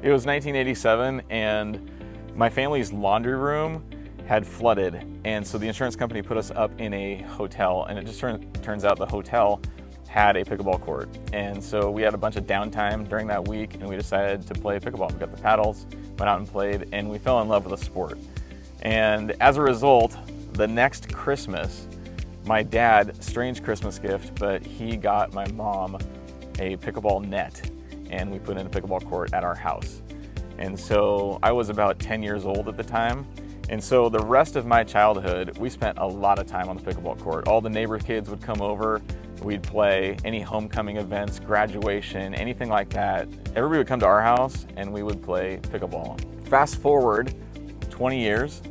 It was 1987, and my family's laundry room had flooded, and so the insurance company put us up in a hotel, and it just turns out the hotel had a pickleball court. And so we had a bunch of downtime during that week, and we decided to play pickleball. We got the paddles, went out and played, and we fell in love with the sport. And as a result, the next Christmas, my dad, strange Christmas gift, but he got my mom a pickleball net, and we put in a pickleball court at our house. And so I was about 10 years old at the time. And so the rest of my childhood, we spent a lot of time on the pickleball court. All the neighbor kids would come over, we'd play any homecoming events, graduation, anything like that. Everybody would come to our house and we would play pickleball. Fast forward 20 years,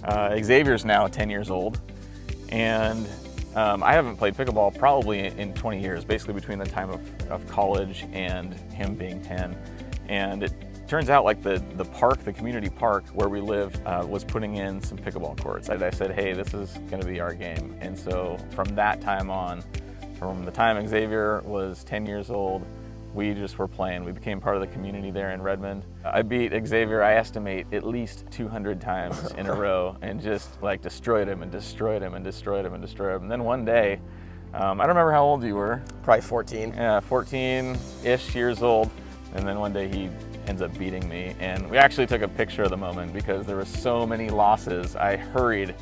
Xavier's now 10 years old, and I haven't played pickleball probably in 20 years, basically between the time of college and him being 10. And it turns out like the park, the community park where we live was putting in some pickleball courts. I said, hey, this is gonna be our game. And so from that time on, from the time Xavier was 10 years old, we just were playing. We became part of the community there in Redmond. I beat Xavier, I estimate, at least 200 times in a row, and just like destroyed him and destroyed him and destroyed him and destroyed him. And then one day, I don't remember how old you were. Probably 14. Yeah, 14-ish years old. And then one day he ends up beating me. And we actually took a picture of the moment because there were so many losses. I hurried,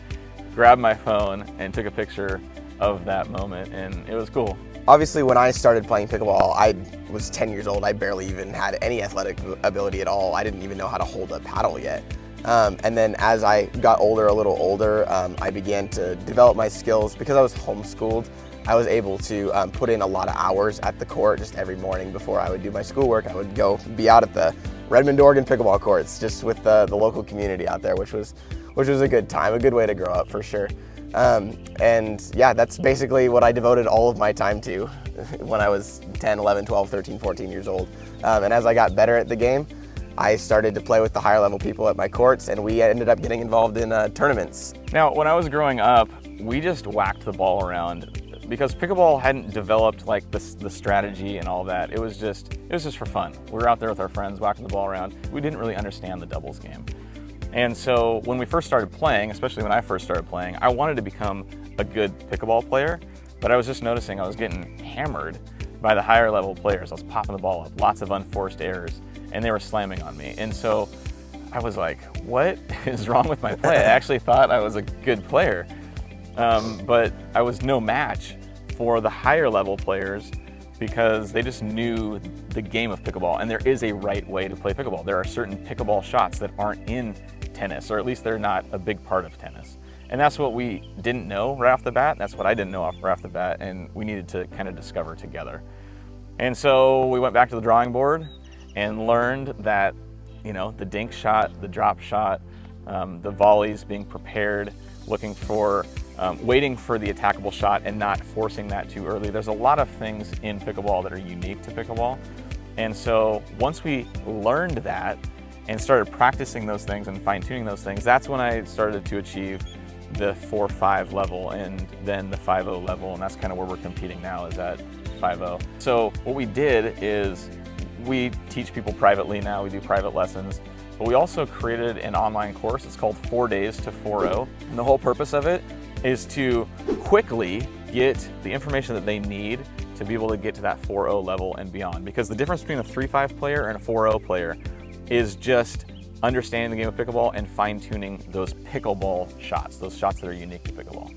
grabbed my phone, and took a picture of that moment, and it was cool. Obviously, when I started playing pickleball, I was 10 years old. I barely even had any athletic ability at all. I didn't even know how to hold a paddle yet. And then as I got older, a little older, I began to develop my skills. Because I was homeschooled, I was able to put in a lot of hours at the court. Just every morning before I would do my schoolwork, I would go be out at the Redmond, Oregon pickleball courts, just with the local community out there, which was a good time, a good way to grow up for sure. And yeah, that's basically what I devoted all of my time to when I was 10, 11, 12, 13, 14 years old. And as I got better at the game, I started to play with the higher level people at my courts, and we ended up getting involved in tournaments. Now, when I was growing up, we just whacked the ball around because pickleball hadn't developed like the strategy and all that. It was just for fun. We were out there with our friends whacking the ball around. We didn't really understand the doubles game. And so when we first started playing, especially when I first started playing, I wanted to become a good pickleball player, but I was just noticing I was getting hammered by the higher level players. I was popping the ball up, lots of unforced errors, and they were slamming on me. And so I was like, what is wrong with my play? I actually thought I was a good player, but I was no match for the higher level players because they just knew the game of pickleball, and there is a right way to play pickleball. There are certain pickleball shots that aren't in tennis, or at least they're not a big part of tennis. And that's what we didn't know right off the bat. That's what I didn't know right off the bat, and we needed to kind of discover together. And so we went back to the drawing board and learned that, you know, the dink shot, the drop shot, the volleys, being prepared, looking for, waiting for the attackable shot and not forcing that too early. There's a lot of things in pickleball that are unique to pickleball. And so once we learned that and started practicing those things and fine-tuning those things, that's when I started to achieve the 4-5 level and then the 5-0 level, and that's kind of where we're competing now, is at 5-0. So what we did is we teach people privately now, we do private lessons, but we also created an online course. It's called 4 Days to 4-0, and the whole purpose of it is to quickly get the information that they need to be able to get to that 4-0 level and beyond. Because the difference between a 3-5 player and a 4-0 player is just understanding the game of pickleball and fine-tuning those pickleball shots, those shots that are unique to pickleball.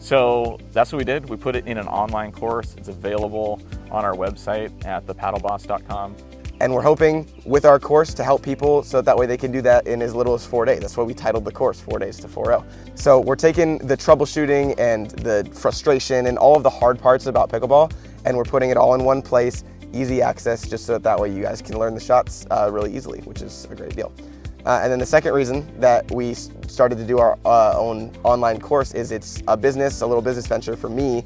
So that's what we did. We put it in an online course. It's available on our website at thepaddleboss.com. And we're hoping with our course to help people so that way they can do that in as little as 4 days. That's why we titled the course 4 Days to 4-0. So we're taking the troubleshooting and the frustration and all of the hard parts about pickleball, and we're putting it all in one place, easy access, just so that way you guys can learn the shots really easily, which is a great deal. And then the second reason that we started to do our own online course is it's a little business venture for me,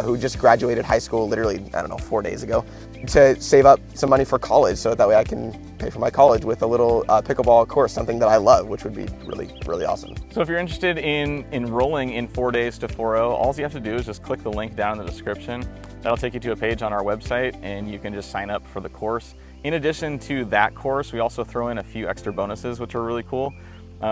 who just graduated high school literally, 4 days ago, to save up some money for college so that way I can pay for my college with a little pickleball course, something that I love, which would be really, really awesome. So if you're interested in enrolling in 4 Days to 4-0, all you have to do is just click the link down in the description. That'll take you to a page on our website, and you can just sign up for the course. In addition to that course, we also throw in a few extra bonuses, which are really cool.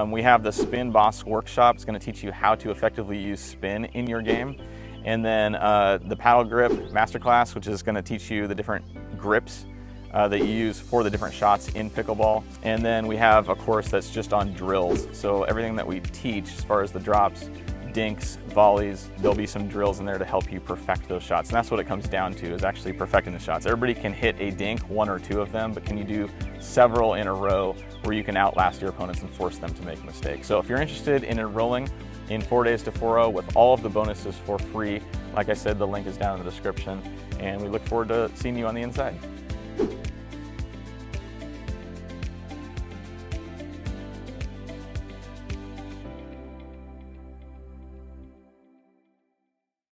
We have the Spin Boss workshop. It's going to teach you how to effectively use spin in your game. And then the Paddle Grip Masterclass, which is going to teach you the different grips that you use for the different shots in pickleball. And then we have a course that's just on drills. So everything that we teach as far as the drops, dinks, volleys, there'll be some drills in there to help you perfect those shots. And that's what it comes down to, is actually perfecting the shots. Everybody can hit a dink, one or two of them, but can you do several in a row where you can outlast your opponents and force them to make mistakes? So if you're interested in enrolling in 4 Days to 4-0 with all of the bonuses for free, like I said, the link is down in the description, and we look forward to seeing you on the inside.